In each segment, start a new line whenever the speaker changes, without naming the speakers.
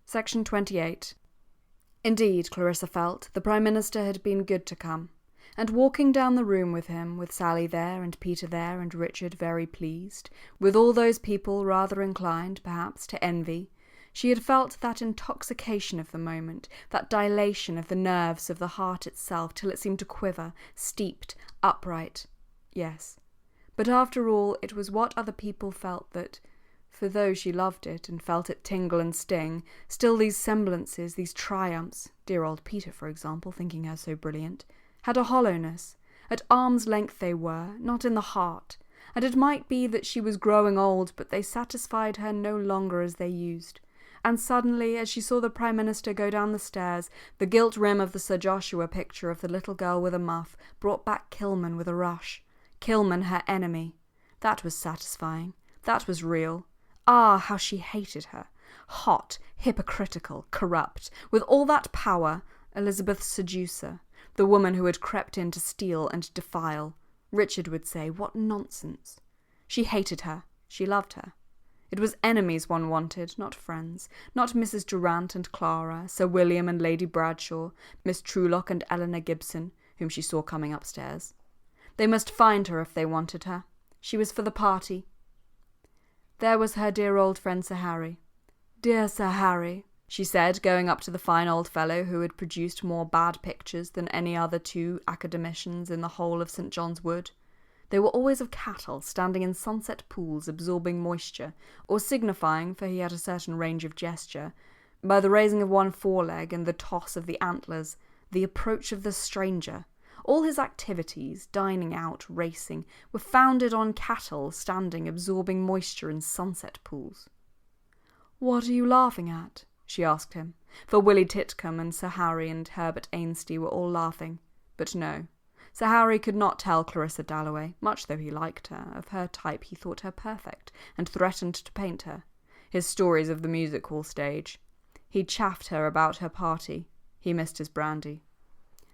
Section 28. Indeed, Clarissa felt, the Prime Minister had been good to come, and walking down the room with him, with Sally there, and Peter there, and Richard very pleased, with all those people rather inclined, perhaps, to envy, she had felt that intoxication of the moment, that dilation of the nerves of the heart itself till it seemed to quiver, steeped, upright. Yes. But after all, it was what other people felt that, for though she loved it and felt it tingle and sting, still these semblances, these triumphs, dear old Peter, for example, thinking her so brilliant, had a hollowness. At arm's length they were, not in the heart, and it might be that she was growing old, but they satisfied her no longer as they used. And suddenly, as she saw the Prime Minister go down the stairs, the gilt rim of the Sir Joshua picture of the little girl with a muff brought back Kilman with a rush. Kilman, her enemy. That was satisfying. That was real. Ah, how she hated her. Hot, hypocritical, corrupt, with all that power, Elizabeth's seducer, the woman who had crept in to steal and defile. Richard would say, what nonsense. She hated her. She loved her. It was enemies one wanted, not friends, not Mrs. Durant and Clara, Sir William and Lady Bradshaw, Miss Trulock and Eleanor Gibson, whom she saw coming upstairs. They must find her if they wanted her. She was for the party. There was her dear old friend Sir Harry. Dear Sir Harry, she said, going up to the fine old fellow who had produced more bad pictures than any other two academicians in the whole of St. John's Wood. They were always of cattle, standing in sunset pools, absorbing moisture, or signifying, for he had a certain range of gesture, by the raising of one foreleg and the toss of the antlers, the approach of the stranger. All his activities, dining out, racing, were founded on cattle, standing, absorbing moisture in sunset pools. "What are you laughing at?" she asked him, for Willie Titcombe and Sir Harry and Herbert Ainsty were all laughing. But no. Sir Harry could not tell Clarissa Dalloway, much though he liked her. Of her type he thought her perfect, and threatened to paint her. His stories of the music-hall stage. He chaffed her about her party. He missed his brandy.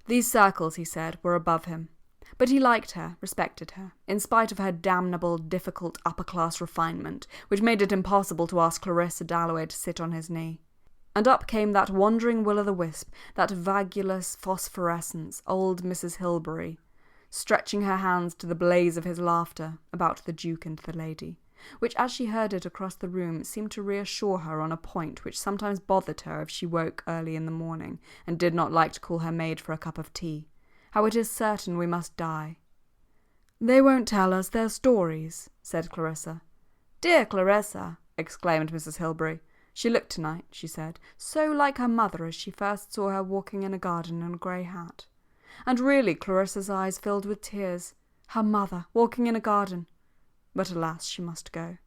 These circles, he said, were above him. But he liked her, respected her, in spite of her damnable, difficult upper-class refinement, which made it impossible to ask Clarissa Dalloway to sit on his knee. And up came that wandering will-o'-the-wisp, that vagueless phosphorescence, old Mrs. Hilbery, stretching her hands to the blaze of his laughter about the Duke and the lady, which, as she heard it across the room, seemed to reassure her on a point which sometimes bothered her if she woke early in the morning and did not like to call her maid for a cup of tea. How it is certain we must die. "They won't tell us their stories," said Clarissa. "Dear Clarissa!" exclaimed Mrs. Hilbery. She looked tonight, she said, so like her mother as she first saw her walking in a garden in a grey hat. And really Clarissa's eyes filled with tears. Her mother, walking in a garden. But alas, she must go.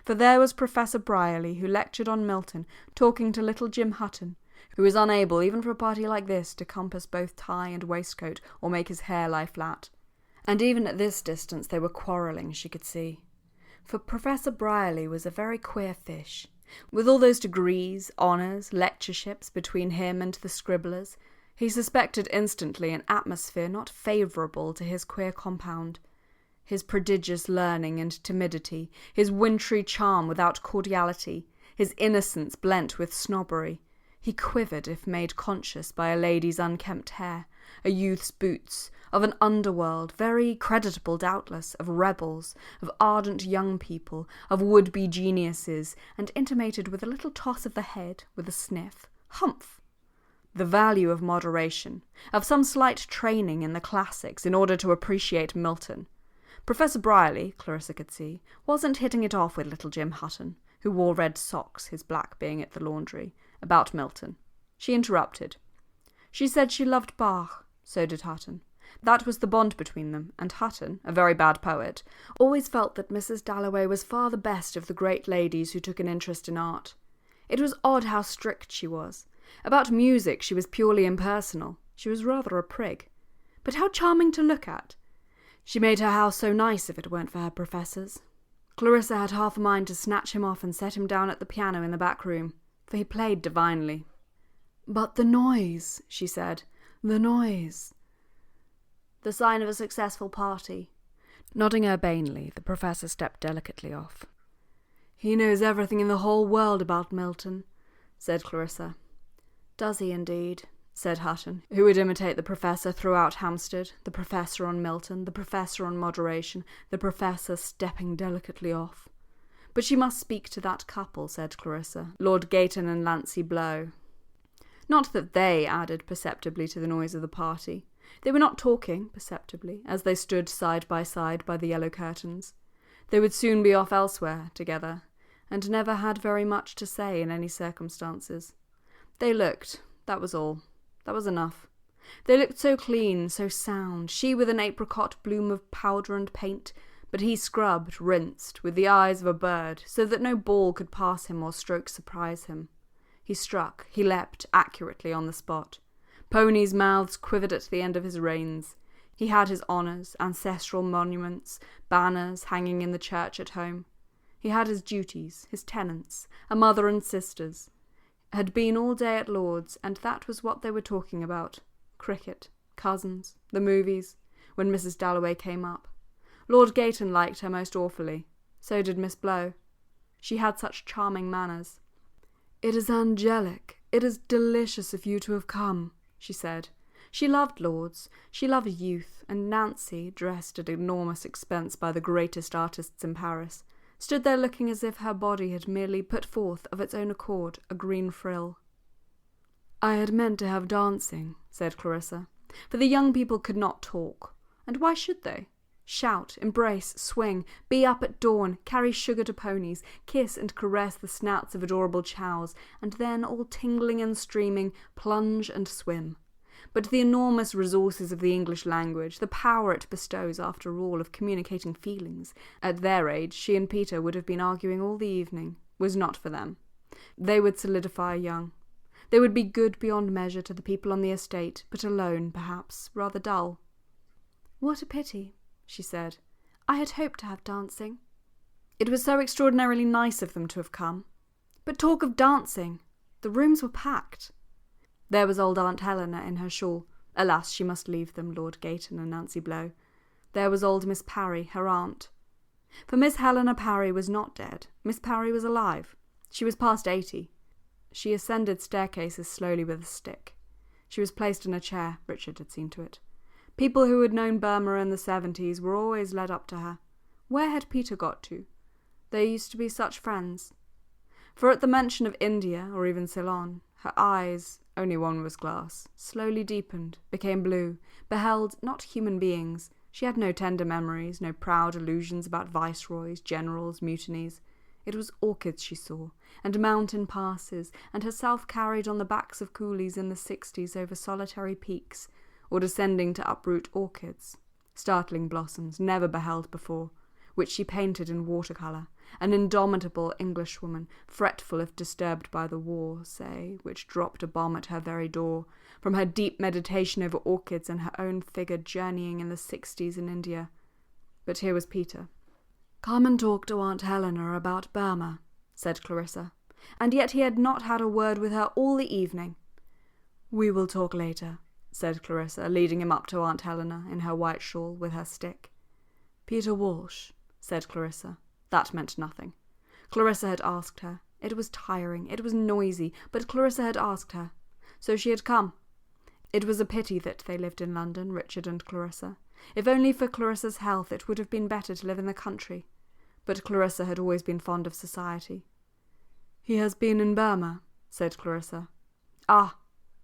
For there was Professor Brierly, who lectured on Milton, talking to little Jim Hutton, who was unable, even for a party like this, to compass both tie and waistcoat, or make his hair lie flat. And even at this distance they were quarrelling, she could see. For Professor Brierly was a very queer fish. With all those degrees, honours, lectureships between him and the scribblers, he suspected instantly an atmosphere not favourable to his queer compound. His prodigious learning and timidity, his wintry charm without cordiality, his innocence blent with snobbery. He quivered if made conscious by a lady's unkempt hair, a youth's boots, of an underworld, very creditable doubtless, of rebels, of ardent young people, of would-be geniuses, and intimated with a little toss of the head, with a sniff, "Humph!" The value of moderation, of some slight training in the classics in order to appreciate Milton. Professor Brierly, Clarissa could see, wasn't hitting it off with little Jim Hutton, who wore red socks, his black being at the laundry, about Milton. She interrupted. She said she loved Bach, so did Hutton. That was the bond between them, and Hutton, a very bad poet, always felt that Mrs. Dalloway was far the best of the great ladies who took an interest in art. It was odd how strict she was. About music she was purely impersonal. She was rather a prig. But how charming to look at. She made her house so nice if it weren't for her professors. Clarissa had half a mind to snatch him off and set him down at the piano in the back room, for he played divinely. "But the noise," she said, "the noise." "The sign of a successful party." Nodding urbanely, the professor stepped delicately off. "He knows everything in the whole world about Milton. said Clarissa. "Does he indeed?" said Hutton, who would imitate the Professor throughout Hampstead, the Professor on Milton, the Professor on moderation, the Professor stepping delicately off. "But she must speak to that couple," said Clarissa, "Lord Gayton and Lancey Blow." Not that they added perceptibly to the noise of the party. They were not talking perceptibly, as they stood side by the yellow curtains. They would soon be off elsewhere together, and never had very much to say in any circumstances. They looked, that was all. That was enough. They looked so clean, so sound, she with an apricot bloom of powder and paint, but he scrubbed, rinsed, with the eyes of a bird, so that no ball could pass him or stroke surprise him. He struck, he leapt accurately on the spot. Ponies' mouths quivered at the end of his reins. He had his honours, ancestral monuments, banners hanging in the church at home. He had his duties, his tenants, a mother and sisters. Had been all day at Lord's, and that was what they were talking about. Cricket, cousins, the movies, when Mrs. Dalloway came up. Lord Gayton liked her most awfully. So did Miss Blow. She had such charming manners. "It is angelic, it is delicious of you to have come," she said. She loved Lord's, she loved youth, and Nancy, dressed at enormous expense by the greatest artists in Paris, stood there looking as if her body had merely put forth of its own accord a green frill. "I had meant to have dancing," said Clarissa, "for the young people could not talk. And why should they? Shout, embrace, swing, be up at dawn, carry sugar to ponies, kiss and caress the snouts of adorable chows, and then, all tingling and streaming, plunge and swim. But the enormous resources of the English language, the power it bestows, after all, of communicating feelings, at their age she and Peter would have been arguing all the evening, was not for them. They would solidify young. They would be good beyond measure to the people on the estate, but alone, perhaps, rather dull. "What a pity," she said. "I had hoped to have dancing." It was so extraordinarily nice of them to have come. But talk of dancing! The rooms were packed. There was old Aunt Helena in her shawl. Alas, she must leave them, Lord Gayton and Nancy Blow. There was old Miss Parry, her aunt. For Miss Helena Parry was not dead. Miss Parry was alive. She was past 80. She ascended staircases slowly with a stick. She was placed in a chair. Richard had seen to it. People who had known Burma in the 70s were always led up to her. Where had Peter got to? They used to be such friends. For at the mention of India, or even Ceylon, her eyes, only one was glass, slowly deepened, became blue, beheld not human beings. She had no tender memories, no proud illusions about viceroys, generals, mutinies. It was orchids she saw, and mountain passes, and herself carried on the backs of coolies in the 60s over solitary peaks, or descending to uproot orchids, startling blossoms never beheld before, which she painted in watercolour, an indomitable Englishwoman, fretful if disturbed by the war, say, which dropped a bomb at her very door, from her deep meditation over orchids and her own figure journeying in the 60s in India. But here was Peter. "Come and talk to Aunt Helena about Burma," said Clarissa, and yet he had not had a word with her all the evening. "We will talk later," said Clarissa, leading him up to Aunt Helena in her white shawl with her stick. "Peter Walsh," said Clarissa. That meant nothing. Clarissa had asked her. It was tiring, it was noisy, but Clarissa had asked her. So she had come. It was a pity that they lived in London, Richard and Clarissa. If only for Clarissa's health, it would have been better to live in the country. But Clarissa had always been fond of society. "He has been in Burma," said Clarissa. Ah!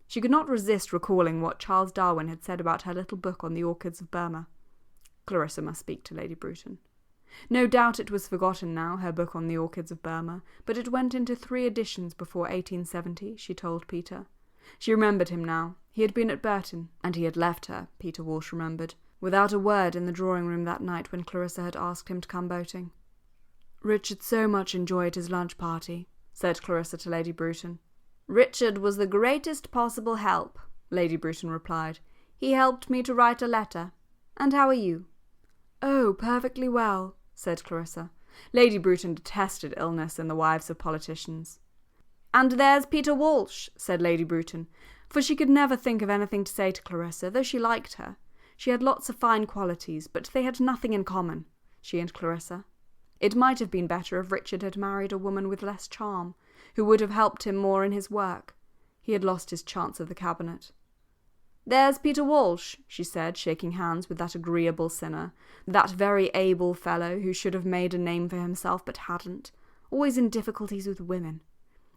She could not resist recalling what Charles Darwin had said about her little book on the orchids of Burma. Clarissa must speak to Lady Bruton. No doubt it was forgotten now, her book on the orchids of Burma, but it went into 3 editions before 1870, she told Peter. She remembered him now. He had been at Burton, and he had left her, Peter Walsh remembered, without a word in the drawing-room that night when Clarissa had asked him to come boating. "Richard so much enjoyed his lunch party," said Clarissa to Lady Bruton. "Richard was the greatest possible help," Lady Bruton replied. "He helped me to write a letter. And how are you?" "Oh, perfectly well," said Clarissa. Lady Bruton detested illness in the wives of politicians. "And there's Peter Walsh," said Lady Bruton, for she could never think of anything to say to Clarissa, though she liked her. She had lots of fine qualities, but they had nothing in common, she and Clarissa. It might have been better if Richard had married a woman with less charm, who would have helped him more in his work. He had lost his chance of the cabinet. "There's Peter Walsh," she said, shaking hands with that agreeable sinner, that very able fellow who should have made a name for himself but hadn't, always in difficulties with women.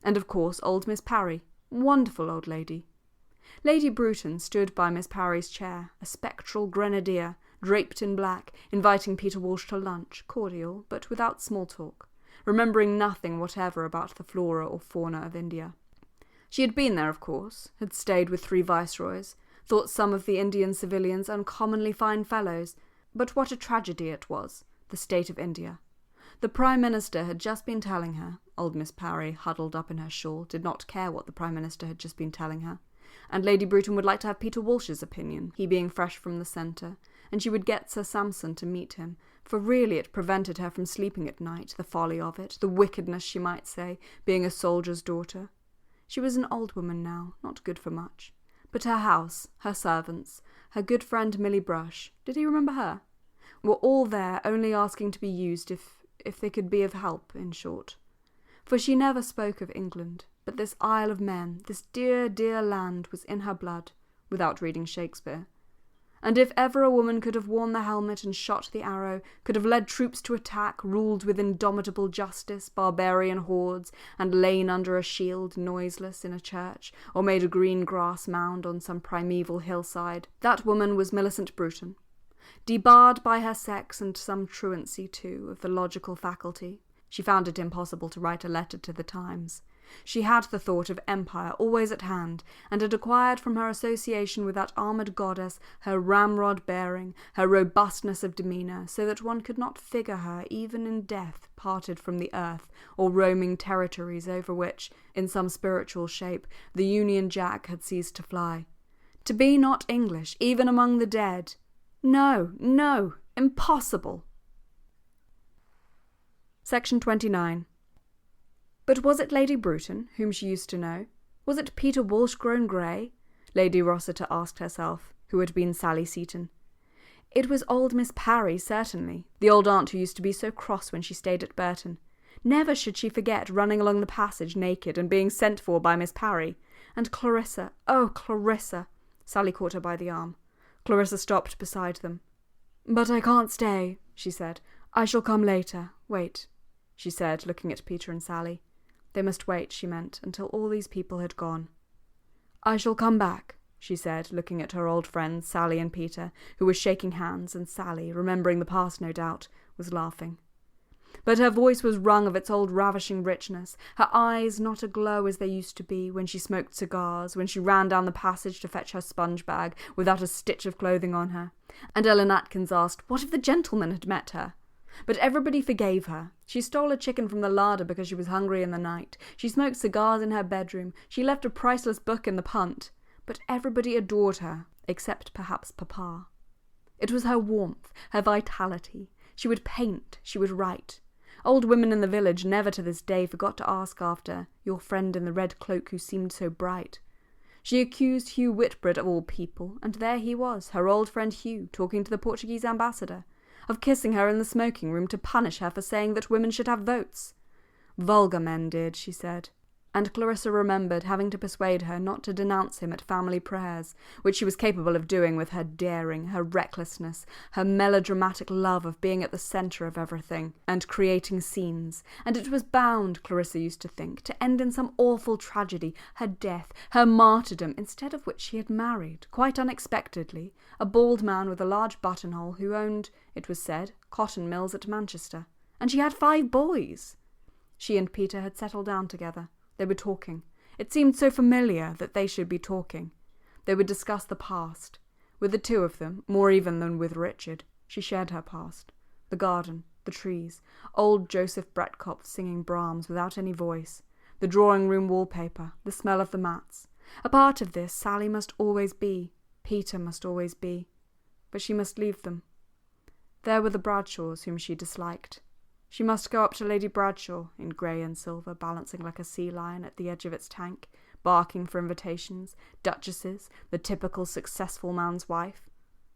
And of course old Miss Parry, wonderful old lady. Lady Bruton stood by Miss Parry's chair, a spectral grenadier, draped in black, inviting Peter Walsh to lunch, cordial, but without small talk, remembering nothing whatever about the flora or fauna of India. She had been there, of course, had stayed with 3 viceroys, thought some of the Indian civilians uncommonly fine fellows, but what a tragedy it was, the state of India. The Prime Minister had just been telling her, old Miss Parry, huddled up in her shawl, did not care what the Prime Minister had just been telling her, and Lady Bruton would like to have Peter Walsh's opinion, he being fresh from the centre, and she would get Sir Sampson to meet him, for really it prevented her from sleeping at night, the folly of it, the wickedness, she might say, being a soldier's daughter. She was an old woman now, not good for much. But her house, her servants, her good friend Millie Brush, did he remember her? Were all there only asking to be used if they could be of help, in short. For she never spoke of England, but this Isle of Men, this dear, dear land was in her blood, without reading Shakespeare. And if ever a woman could have worn the helmet and shot the arrow, could have led troops to attack, ruled with indomitable justice barbarian hordes, and lain under a shield noiseless in a church, or made a green grass mound on some primeval hillside, that woman was Millicent Bruton. Debarred by her sex and some truancy, too, of the logical faculty, she found it impossible to write a letter to the Times. She had the thought of empire always at hand, and had acquired from her association with that armoured goddess her ramrod bearing, her robustness of demeanour, so that one could not figure her even in death parted from the earth, or roaming territories over which, in some spiritual shape, the Union Jack had ceased to fly. To be not English, even among the dead! No, no, impossible! Section 29. But was it Lady Bruton, whom she used to know? Was it Peter Walsh grown grey? Lady Rossiter asked herself, who had been Sally Seton. It was old Miss Parry, certainly, the old aunt who used to be so cross when she stayed at Burton. Never should she forget running along the passage naked and being sent for by Miss Parry. And Clarissa, oh, Clarissa! Sally caught her by the arm. Clarissa stopped beside them. "But I can't stay," she said. "I shall come later. Wait," she said, looking at Peter and Sally. They must wait, she meant, until all these people had gone. "I shall come back," she said, looking at her old friends, Sally and Peter, who were shaking hands, and Sally, remembering the past no doubt, was laughing. But her voice was wrung of its old ravishing richness, her eyes not aglow as they used to be when she smoked cigars, when she ran down the passage to fetch her sponge bag without a stitch of clothing on her. And Ellen Atkins asked what if the gentleman had met her? But everybody forgave her. She stole a chicken from the larder because she was hungry in the night. She smoked cigars in her bedroom. She left a priceless book in the punt. But everybody adored her, except perhaps Papa. It was her warmth, her vitality. She would paint, she would write. Old women in the village never to this day forgot to ask after your friend in the red cloak who seemed so bright. She accused Hugh Whitbread of all people, and there he was, her old friend Hugh, talking to the Portuguese ambassador, of kissing her in the smoking room to punish her for saying that women should have votes. Vulgar men did, she said. And Clarissa remembered having to persuade her not to denounce him at family prayers, which she was capable of doing with her daring, her recklessness, her melodramatic love of being at the centre of everything, and creating scenes, and it was bound, Clarissa used to think, to end in some awful tragedy, her death, her martyrdom, instead of which she had married, quite unexpectedly, a bald man with a large buttonhole who owned, it was said, cotton mills at Manchester, and she had 5 boys. She and Peter had settled down together. They were talking. It seemed so familiar that they should be talking. They would discuss the past. With the 2 of them, more even than with Richard, she shared her past. The garden, the trees, old Joseph Brettkopf singing Brahms without any voice, the drawing-room wallpaper, the smell of the mats. A part of this Sally must always be, Peter must always be. But she must leave them. There were the Bradshaws whom she disliked. She must go up to Lady Bradshaw, in grey and silver, balancing like a sea lion at the edge of its tank, barking for invitations, duchesses, the typical successful man's wife.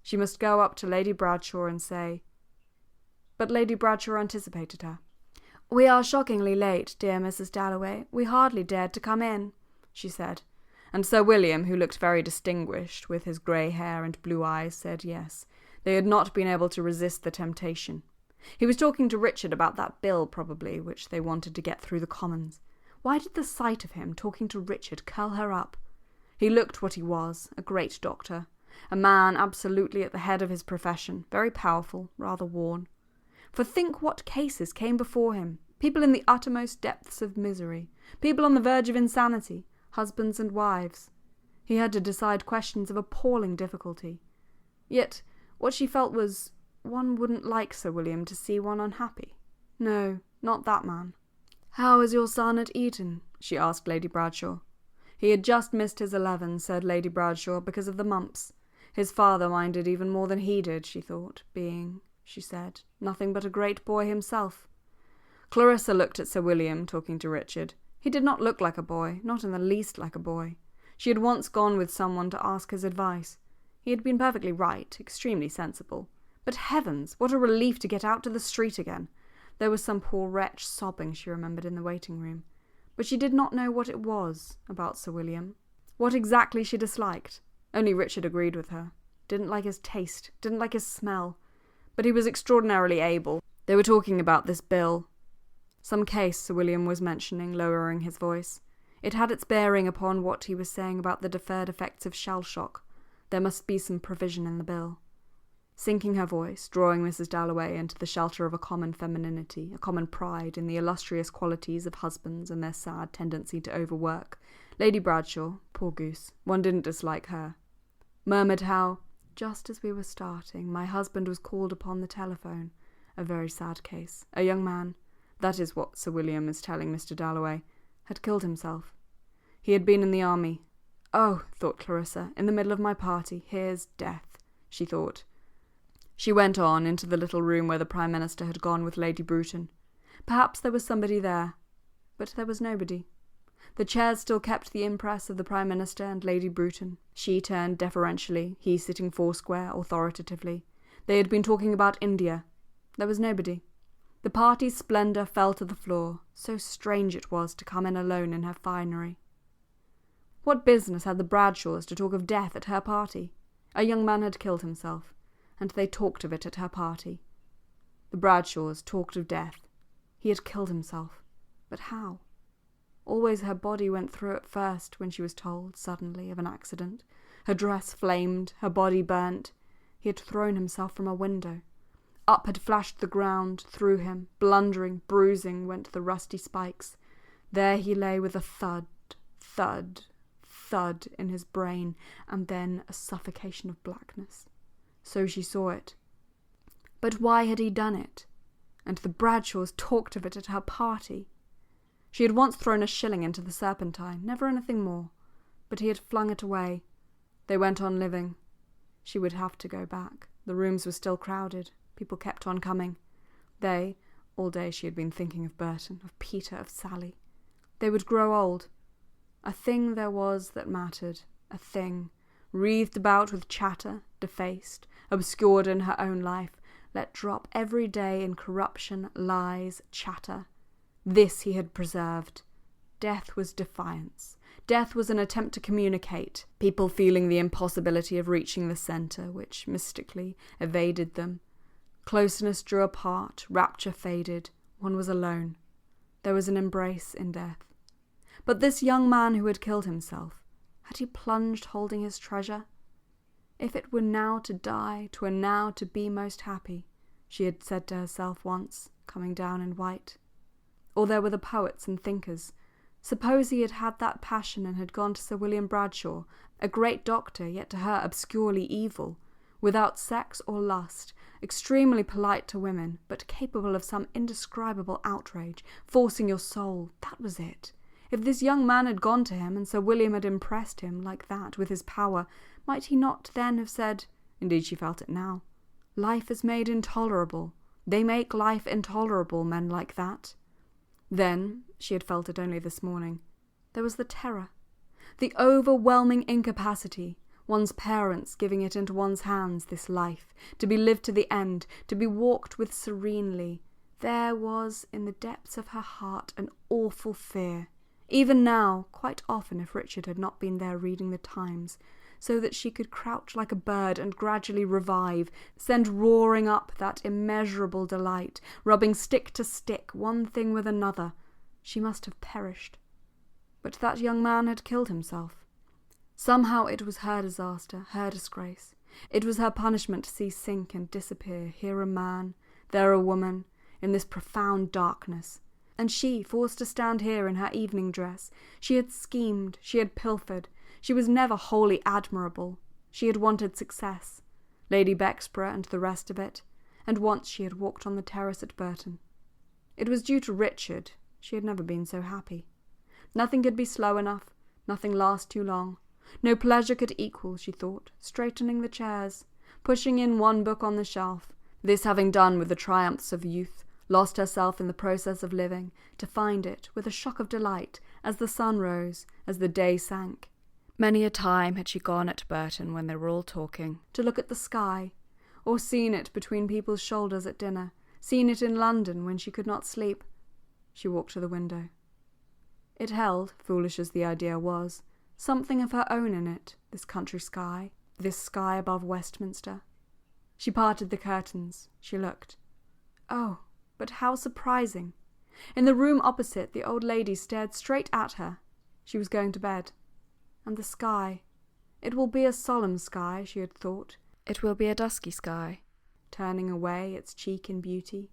She must go up to Lady Bradshaw and say... But Lady Bradshaw anticipated her. "We are shockingly late, dear Mrs. Dalloway. We hardly dared to come in," she said, and Sir William, who looked very distinguished, with his grey hair and blue eyes, said yes. They had not been able to resist the temptation. He was talking to Richard about that bill, probably, which they wanted to get through the Commons. Why did the sight of him talking to Richard curl her up? He looked what he was, a great doctor, a man absolutely at the head of his profession, very powerful, rather worn. For think what cases came before him, people in the uttermost depths of misery, people on the verge of insanity, husbands and wives. He had to decide questions of appalling difficulty. Yet what she felt was, one wouldn't like Sir William to see one unhappy. No, not that man. "How is your son at Eton?" she asked Lady Bradshaw. He had just missed his 11, said Lady Bradshaw, because of the mumps. His father minded even more than he did, she thought, being, she said, nothing but a great boy himself. Clarissa looked at Sir William, talking to Richard. He did not look like a boy, not in the least like a boy. She had once gone with someone to ask his advice. He had been perfectly right, extremely sensible. But heavens, what a relief to get out to the street again! There was some poor wretch sobbing, she remembered, in the waiting-room. But she did not know what it was about Sir William. What exactly she disliked. Only Richard agreed with her. Didn't like his taste, didn't like his smell. But he was extraordinarily able. They were talking about this bill. Some case, Sir William was mentioning, lowering his voice. It had its bearing upon what he was saying about the deferred effects of shell shock. There must be some provision in the bill. Sinking her voice, drawing Mrs. Dalloway into the shelter of a common femininity, a common pride in the illustrious qualities of husbands and their sad tendency to overwork, Lady Bradshaw, poor goose, one didn't dislike her, murmured how, just as we were starting, my husband was called upon the telephone. A very sad case. A young man, that is what Sir William is telling Mr. Dalloway, had killed himself. He had been in the army. Oh, thought Clarissa, in the middle of my party, here's death, she thought. She went on into the little room where the Prime Minister had gone with Lady Bruton. Perhaps there was somebody there, but there was nobody. The chairs still kept the impress of the Prime Minister and Lady Bruton. She turned deferentially, he sitting foursquare, authoritatively. They had been talking about India. There was nobody. The party's splendour fell to the floor. So strange it was to come in alone in her finery. What business had the Bradshaws to talk of death at her party? A young man had killed himself, and they talked of it at her party. The Bradshaws talked of death. He had killed himself. But how? Always her body went through at first when she was told, suddenly, of an accident. Her dress flamed, her body burnt. He had thrown himself from a window. Up had flashed the ground, through him, blundering, bruising, went the rusty spikes. There he lay with a thud, thud, thud in his brain, and then a suffocation of blackness. So she saw it. But why had he done it? And the Bradshaws talked of it at her party. She had once thrown a shilling into the Serpentine, never anything more, but he had flung it away. They went on living. She would have to go back. The rooms were still crowded. People kept on coming. They, all day she had been thinking of Burton, of Peter, of Sally. They would grow old. A thing there was that mattered, a thing, wreathed about with chatter, defaced, obscured in her own life, let drop every day in corruption, lies, chatter. This he had preserved. Death was defiance. Death was an attempt to communicate, people feeling the impossibility of reaching the centre, which mystically evaded them. Closeness drew apart, rapture faded, one was alone. There was an embrace in death. But this young man who had killed himself, had he plunged holding his treasure? If it were now to die, 'twere now to be most happy, she had said to herself once, coming down in white. Or there were the poets and thinkers. Suppose he had had that passion and had gone to Sir William Bradshaw, a great doctor, yet to her obscurely evil, without sex or lust, extremely polite to women, but capable of some indescribable outrage, forcing your soul, that was it. If this young man had gone to him, and Sir William had impressed him like that with his power, might he not then have said, indeed she felt it now, life is made intolerable. They make life intolerable, men like that. Then, she had felt it only this morning, there was the terror, the overwhelming incapacity, one's parents giving it into one's hands, this life, to be lived to the end, to be walked with serenely, There was in the depths of her heart an awful fear, even now, quite often if Richard had not been there reading the Times, so that she could crouch like a bird and gradually revive, send roaring up that immeasurable delight, rubbing stick to stick, one thing with another. She must have perished. But that young man had killed himself. Somehow it was her disaster, her disgrace. It was her punishment to see sink and disappear, here a man, there a woman, in this profound darkness. And she, forced to stand here in her evening dress. She had schemed, she had pilfered. She was never wholly admirable. She had wanted success, Lady Bexborough and the rest of it, and once she had walked on the terrace at Burton. It was due to Richard. She had never been so happy. Nothing could be slow enough, nothing last too long. No pleasure could equal, she thought, straightening the chairs, pushing in one book on the shelf, this having done with the triumphs of youth, lost herself in the process of living, to find it, with a shock of delight, as the sun rose, as the day sank. Many a time had she gone at Burton when they were all talking, to look at the sky, or seen it between people's shoulders at dinner, seen it in London when she could not sleep. She walked to the window. It held, foolish as the idea was, something of her own in it, this country sky, this sky above Westminster. She parted the curtains. She looked. Oh, but how surprising! In the room opposite, the old lady stared straight at her. She was going to bed. And the sky. It will be a solemn sky, she had thought. It will be a dusky sky, turning away its cheek in beauty.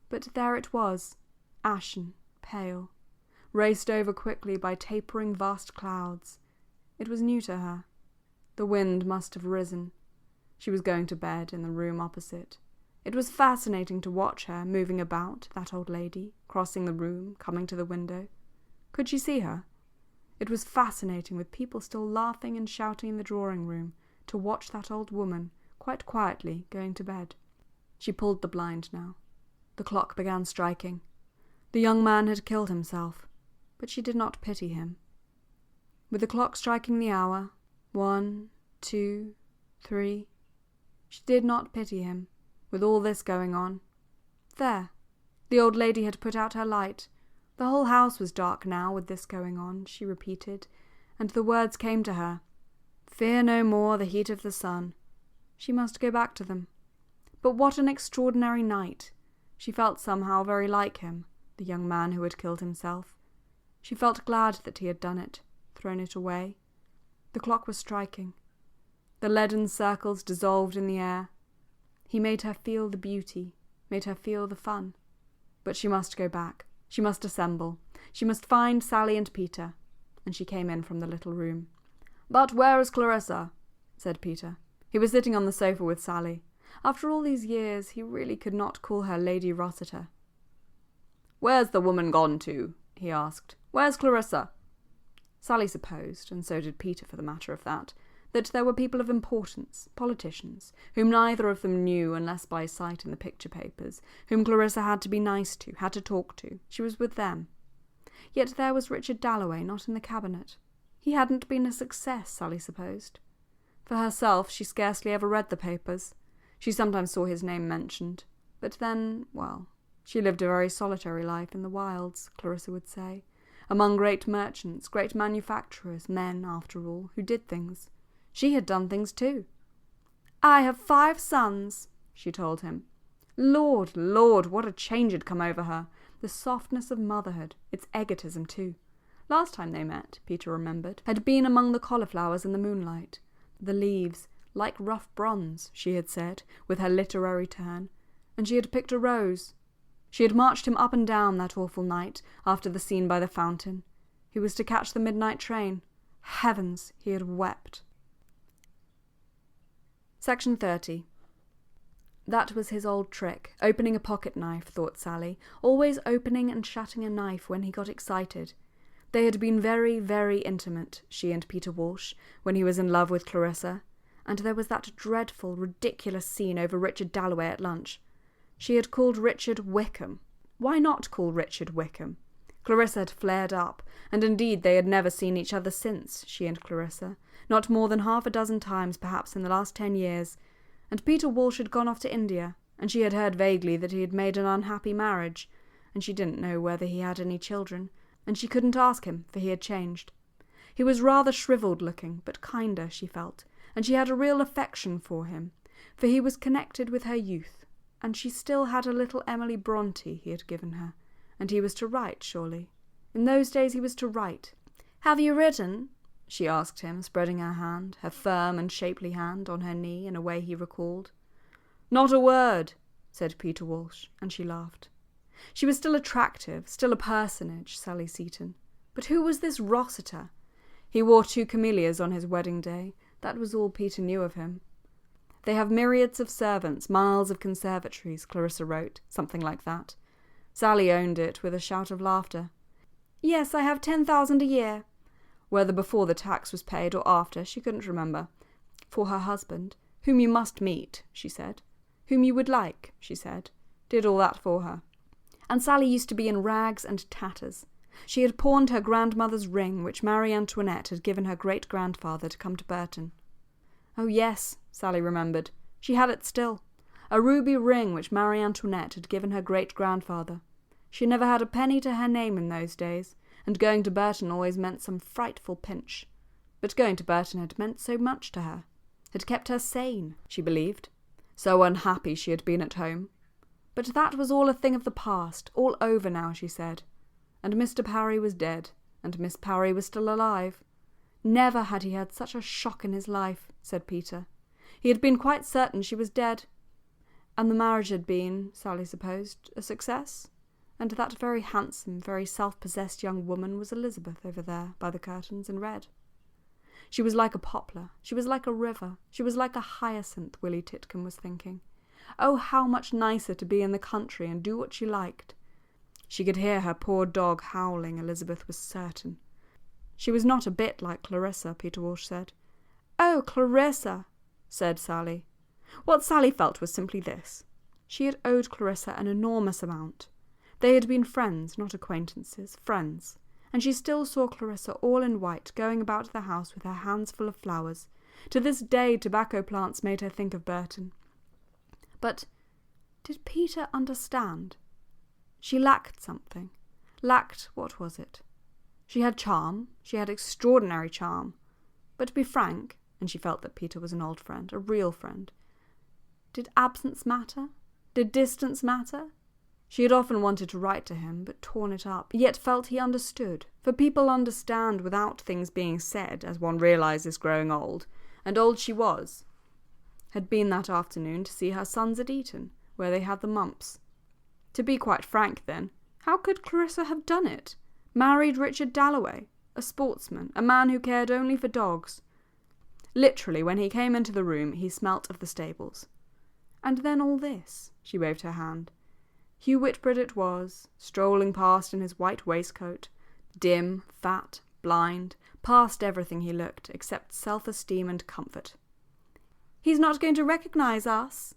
But there it was, ashen, pale, raced over quickly by tapering vast clouds. It was new to her. The wind must have risen. She was going to bed in the room opposite. It was fascinating to watch her, moving about, that old lady, crossing the room, coming to the window. Could she see her? It was fascinating, with people still laughing and shouting in the drawing-room, to watch that old woman, quite quietly, going to bed. She pulled the blind now. The clock began striking. The young man had killed himself, but she did not pity him. With the clock striking the hour, 1, 2, 3, she did not pity him, with all this going on. There, the old lady had put out her light. The whole house was dark now with this going on, she repeated, and the words came to her. Fear no more the heat of the sun. She must go back to them. But what an extraordinary night! She felt somehow very like him, the young man who had killed himself. She felt glad that he had done it, thrown it away. The clock was striking. The leaden circles dissolved in the air. He made her feel the beauty, made her feel the fun. But she must go back. She must assemble. She must find Sally and Peter. And she came in from the little room. "But where is Clarissa?" said Peter. He was sitting on the sofa with Sally. After all these years, he really could not call her Lady Rossiter. "Where's the woman gone to?" he asked. "Where's Clarissa?" Sally supposed, and so did Peter for the matter of that there were people of importance, politicians, whom neither of them knew unless by sight in the picture papers, whom Clarissa had to be nice to, had to talk to. She was with them. Yet there was Richard Dalloway not in the cabinet. He hadn't been a success, Sally supposed. For herself, she scarcely ever read the papers. She sometimes saw his name mentioned. But then, well, she lived a very solitary life in the wilds, Clarissa would say, among great merchants, great manufacturers, men, after all, who did things. She had done things too. "I have 5 sons," she told him. Lord, Lord, what a change had come over her! The softness of motherhood, its egotism too. Last time they met, Peter remembered, had been among the cauliflowers in the moonlight. The leaves, like rough bronze, she had said, with her literary turn, and she had picked a rose. She had marched him up and down that awful night, after the scene by the fountain. He was to catch the midnight train. Heavens, he had wept. Section 30. That was his old trick, opening a pocket-knife, thought Sally, always opening and shutting a knife when he got excited. They had been very, very intimate, she and Peter Walsh, when he was in love with Clarissa, and there was that dreadful, ridiculous scene over Richard Dalloway at lunch. She had called Richard Wickham. Why not call Richard Wickham? Clarissa had flared up, and indeed they had never seen each other since, she and Clarissa, not more than 6 times perhaps in the last 10 years, and Peter Walsh had gone off to India, and she had heard vaguely that he had made an unhappy marriage, and she didn't know whether he had any children, and she couldn't ask him, for he had changed. He was rather shriveled-looking, but kinder, she felt, and she had a real affection for him, for he was connected with her youth, and she still had a little Emily Bronte he had given her, and he was to write, surely. In those days he was to write. "Have you written?" she asked him, spreading her hand, her firm and shapely hand, on her knee in a way he recalled. "Not a word," said Peter Walsh, and she laughed. She was still attractive, still a personage, Sally Seton. But who was this Rossiter? He wore 2 camellias on his wedding day. That was all Peter knew of him. "They have myriads of servants, miles of conservatories," Clarissa wrote, something like that. Sally owned it with a shout of laughter. "Yes, I have 10,000 a year." Whether before the tax was paid or after, she couldn't remember. For her husband, "whom you must meet," she said. "Whom you would like," she said. Did all that for her. And Sally used to be in rags and tatters. She had pawned her grandmother's ring, which Marie Antoinette had given her great-grandfather to come to Burton. Oh yes, Sally remembered. She had it still. A ruby ring which Marie Antoinette had given her great-grandfather. She never had a penny to her name in those days, and going to Burton always meant some frightful pinch. But going to Burton had meant so much to her. Had kept her sane, she believed. So unhappy she had been at home. But that was all a thing of the past, all over now, she said. And Mr. Parry was dead, and Miss Parry was still alive. Never had he had such a shock in his life, said Peter. He had been quite certain she was dead. And the marriage had been, Sally supposed, a success. And that very handsome, very self-possessed young woman was Elizabeth over there by the curtains in red. She was like a poplar, she was like a river, she was like a hyacinth, Willie Titcombe was thinking. Oh, how much nicer to be in the country and do what she liked. She could hear her poor dog howling, Elizabeth was certain. She was not a bit like Clarissa, Peter Walsh said. Oh, Clarissa, said Sally. What Sally felt was simply this. She had owed Clarissa an enormous amount. They had been friends, not acquaintances, friends, and she still saw Clarissa all in white going about the house with her hands full of flowers. To this day tobacco plants made her think of Burton. But did Peter understand? She lacked something. Lacked, what was it? She had charm, she had extraordinary charm. But to be frank, and she felt that Peter was an old friend, a real friend, did absence matter? Did distance matter? She had often wanted to write to him, but torn it up, yet felt he understood, for people understand without things being said, as one realises growing old, and old she was. Had been that afternoon to see her sons at Eton, where they had the mumps. To be quite frank, then, how could Clarissa have done it? Married Richard Dalloway, a sportsman, a man who cared only for dogs. Literally, when he came into the room, he smelt of the stables. And then all this, she waved her hand. Hugh Whitbread it was, strolling past in his white waistcoat, dim, fat, blind, past everything he looked, except self-esteem and comfort. "He's not going to recognise us,"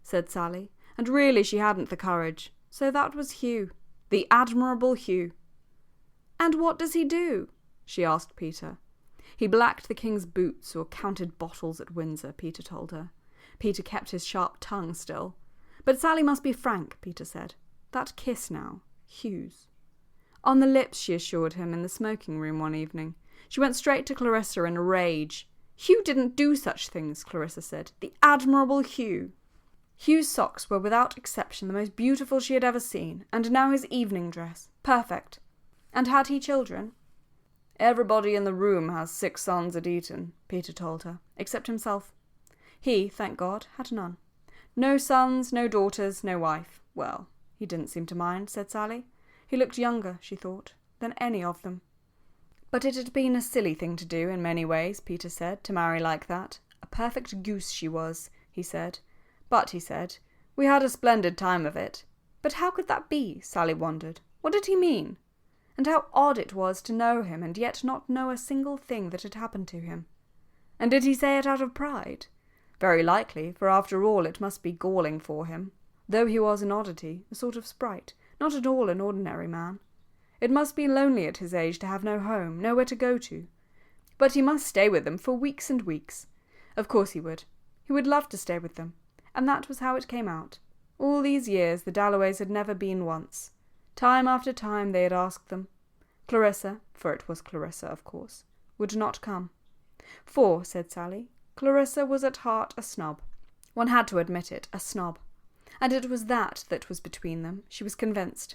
said Sally, and really she hadn't the courage. So that was Hugh, the admirable Hugh. "And what does he do?" she asked Peter. He blacked the king's boots or counted bottles at Windsor, Peter told her. Peter kept his sharp tongue still. But Sally must be frank, Peter said. That kiss now, Hugh's. On the lips, she assured him, in the smoking-room one evening. She went straight to Clarissa in a rage. Hugh didn't do such things, Clarissa said. The admirable Hugh. Hugh's socks were without exception the most beautiful she had ever seen, and now his evening dress. Perfect. And had he children? Everybody in the room has 6 sons at Eton, Peter told her, except himself. He, thank God, had none. No sons, no daughters, no wife. Well, he didn't seem to mind, said Sally. He looked younger, she thought, than any of them. But it had been a silly thing to do in many ways, Peter said, to marry like that. A perfect goose she was, he said. But, he said, we had a splendid time of it. But how could that be, Sally wondered. What did he mean? And how odd it was to know him and yet not know a single thing that had happened to him. And did he say it out of pride? Very likely, for after all it must be galling for him, though he was an oddity, a sort of sprite, not at all an ordinary man. It must be lonely at his age to have no home, nowhere to go to. But he must stay with them for weeks and weeks. Of course he would. He would love to stay with them. And that was how it came out. All these years the Dalloways had never been once. Time after time they had asked them. Clarissa, for it was Clarissa, of course, would not come. For, said Sally, Clarissa was at heart a snob. One had to admit it, a snob. And it was that was between them, she was convinced.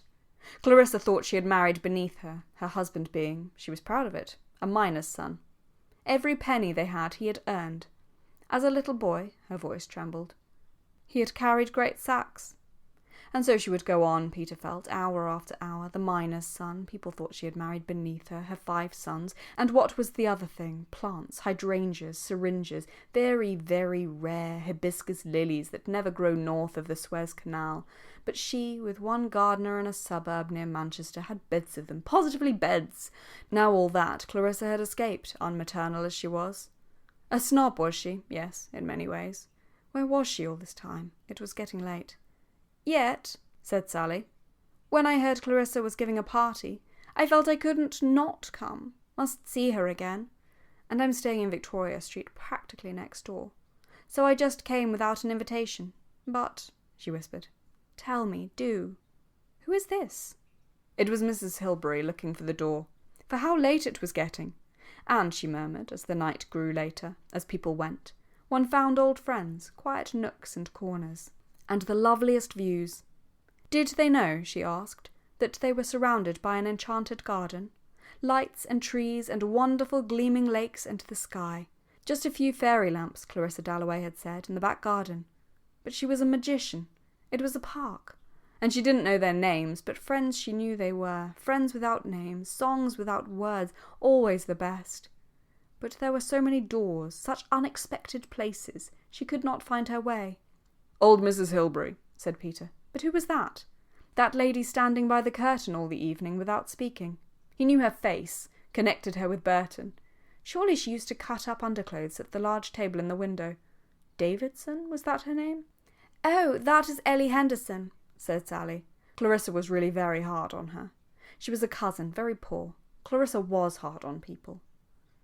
Clarissa thought she had married beneath her husband being, she was proud of it, a miner's son. Every penny they had he had earned. As a little boy, her voice trembled, he had carried great sacks. And so she would go on, Peter felt, hour after hour, the miner's son. People thought she had married beneath her 5 sons. And what was the other thing? Plants, hydrangeas, syringes, very, very rare hibiscus lilies that never grow north of the Suez Canal. But she, with one gardener in a suburb near Manchester, had beds of them, positively beds. Now all that Clarissa had escaped, unmaternal as she was. A snob, was she? Yes, in many ways. Where was she all this time? It was getting late. Yet, said Sally, when I heard Clarissa was giving a party, I felt I couldn't not come. Must see her again. And I'm staying in Victoria Street, practically next door. So I just came without an invitation. But, she whispered, tell me, do. Who is this? It was Mrs. Hilbery looking for the door. For how late it was getting. And, she murmured, as the night grew later, as people went, one found old friends, quiet nooks and corners, and the loveliest views. Did they know, she asked, that they were surrounded by an enchanted garden? Lights and trees and wonderful gleaming lakes and the sky. Just a few fairy lamps, Clarissa Dalloway had said, in the back garden. But she was a magician. It was a park. And she didn't know their names, but friends she knew they were. Friends without names, songs without words, always the best. But there were so many doors, such unexpected places, she could not find her way. Old Mrs. Hilbery, said Peter. But who was that? That lady standing by the curtain all the evening without speaking. He knew her face, connected her with Burton. Surely she used to cut up underclothes at the large table in the window. Davidson, was that her name? Oh, that is Ellie Henderson, said Sally. Clarissa was really very hard on her. She was a cousin, very poor. Clarissa was hard on people.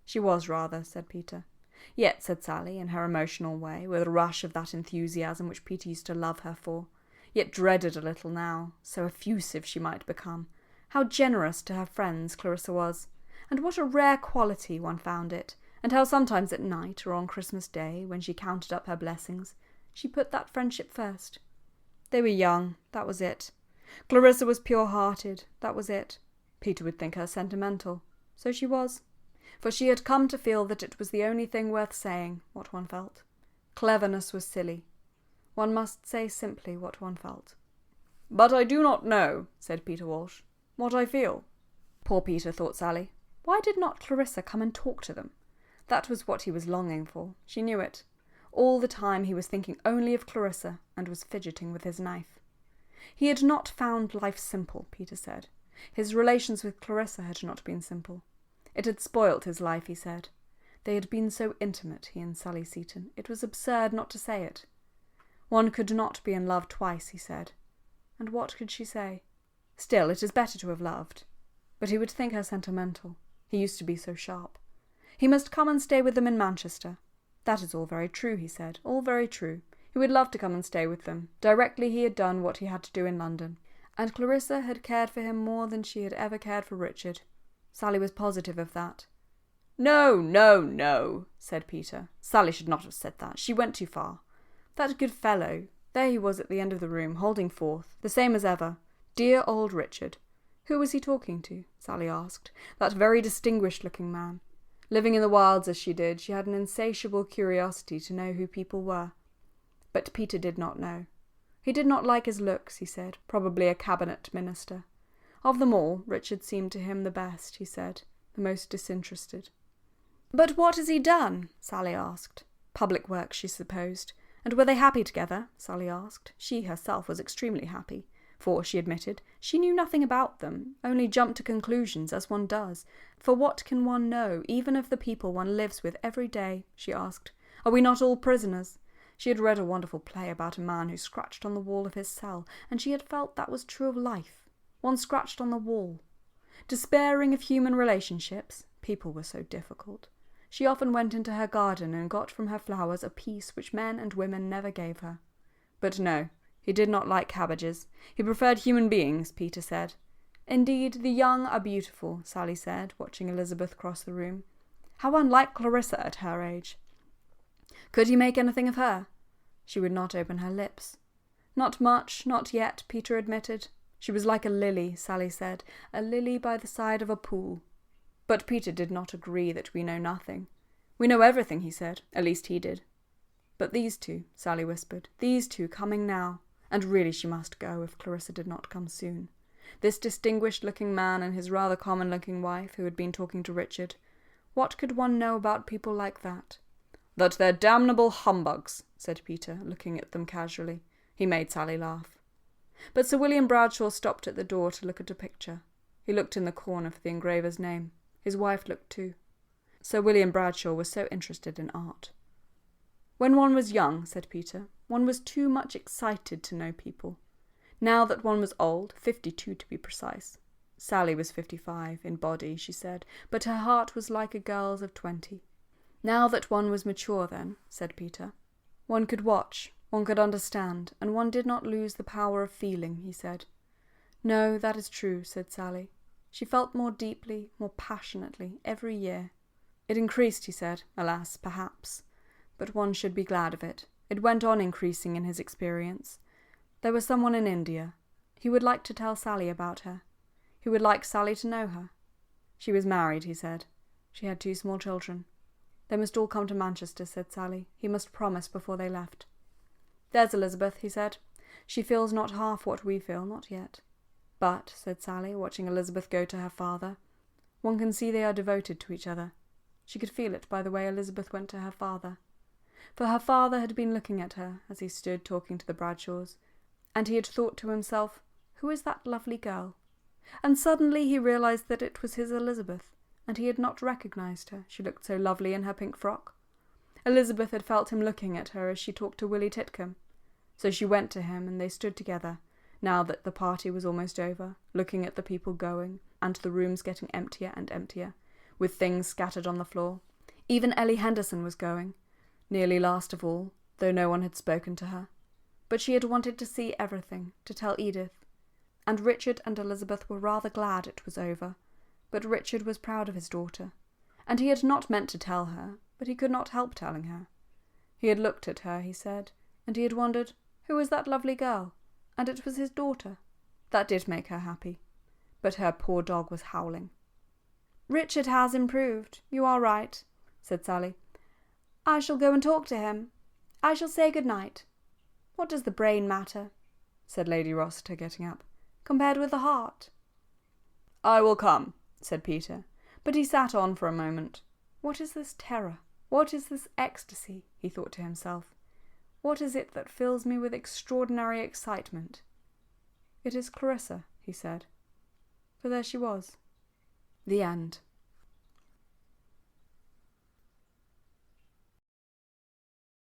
She was rather, said Peter. Yet, said Sally, in her emotional way, with a rush of that enthusiasm which Peter used to love her for, yet dreaded a little now, so effusive she might become. How generous to her friends Clarissa was, and what a rare quality one found it, and how sometimes at night or on Christmas Day, when she counted up her blessings, she put that friendship first. They were young, that was it. Clarissa was pure-hearted, that was it. Peter would think her sentimental. So she was. For she had come to feel that it was the only thing worth saying, what one felt. Cleverness was silly. One must say simply what one felt. But I do not know, said Peter Walsh, what I feel. Poor Peter, thought Sally. Why did not Clarissa come and talk to them? That was what he was longing for. She knew it. All the time he was thinking only of Clarissa, and was fidgeting with his knife. He had not found life simple, Peter said. His relations with Clarissa had not been simple. It had spoilt his life, he said. They had been so intimate, he and Sally Seaton. It was absurd not to say it. One could not be in love twice, he said. And what could she say? Still, it is better to have loved. But he would think her sentimental. He used to be so sharp. He must come and stay with them in Manchester. That is all very true, he said, all very true. He would love to come and stay with them, directly he had done what he had to do in London. And Clarissa had cared for him more than she had ever cared for Richard. Sally was positive of that. No, no, no, said Peter. Sally should not have said that. She went too far. That good fellow, there he was at the end of the room, holding forth, the same as ever. Dear old Richard. Who was he talking to? Sally asked. That very distinguished-looking man. Living in the wilds as she did, she had an insatiable curiosity to know who people were. But Peter did not know. He did not like his looks, he said, probably a cabinet minister. Of them all, Richard seemed to him the best, he said, the most disinterested. But what has he done? Sally asked. Public work, she supposed. And were they happy together? Sally asked. She herself was extremely happy, for, she admitted, she knew nothing about them, only jumped to conclusions, as one does. For what can one know, even of the people one lives with every day? She asked. Are we not all prisoners? She had read a wonderful play about a man who scratched on the wall of his cell, and she had felt that was true of life. One scratched on the wall. Despairing of human relationships, people were so difficult. She often went into her garden and got from her flowers a peace which men and women never gave her. But no, He did not like cabbages. He preferred human beings, Peter said. Indeed, the young are beautiful, Sally said, watching Elizabeth cross the room. How unlike Clarissa at her age. Could he make anything of her? She would not open her lips. Not much, not yet, Peter admitted. She was like a lily, Sally said, a lily by the side of a pool. But Peter did not agree that we know nothing. We know everything, he said. At least he did. But these two, Sally whispered, these two coming now. And really she must go if Clarissa did not come soon. This distinguished-looking man and his rather common-looking wife who had been talking to Richard. What could one know about people like that? That they're damnable humbugs, said Peter, looking at them casually. He made Sally laugh. But Sir William Bradshaw stopped at the door to look at a picture. He looked in the corner for the engraver's name. His wife looked too. Sir William Bradshaw was so interested in art. When one was young, said Peter, one was too much excited to know people. Now that one was old, 52 to be precise. Sally was 55, in body, she said, but her heart was like a girl's of 20. Now that one was mature then, said Peter. One could watch, one could understand, and one did not lose the power of feeling, he said. No, that is true, said Sally. She felt more deeply, more passionately, every year. It increased, he said, alas, perhaps. But one should be glad of it. It went on increasing in his experience. There was someone in India. He would like to tell Sally about her. He would like Sally to know her. She was married, he said. She had 2 small children. They must all come to Manchester, said Sally. He must promise before they left. There's Elizabeth, he said. She feels not half what we feel, not yet. But, said Sally, watching Elizabeth go to her father, one can see they are devoted to each other. She could feel it by the way Elizabeth went to her father. For her father had been looking at her as he stood talking to the Bradshaws, and he had thought to himself, who is that lovely girl? And suddenly he realised that it was his Elizabeth, and he had not recognised her, she looked so lovely in her pink frock. Elizabeth had felt him looking at her as she talked to Willie Titcombe. So she went to him, and they stood together, now that the party was almost over, looking at the people going, and the rooms getting emptier and emptier, with things scattered on the floor. Even Ellie Henderson was going, nearly last of all, though no one had spoken to her. But she had wanted to see everything, to tell Edith. And Richard and Elizabeth were rather glad it was over, but Richard was proud of his daughter, and he had not meant to tell her, but he could not help telling her. He had looked at her, he said, and he had wondered, who was that lovely girl? And it was his daughter. That did make her happy. But her poor dog was howling. Richard has improved. You are right, said Sally. I shall go and talk to him. I shall say good night. What does the brain matter, said Lady Rossiter, getting up, compared with the heart? I will come, said Peter, but he sat on for a moment. What is this terror? What is this ecstasy? He thought to himself. What is it that fills me with extraordinary excitement? It is Clarissa, he said. For there she was. The end.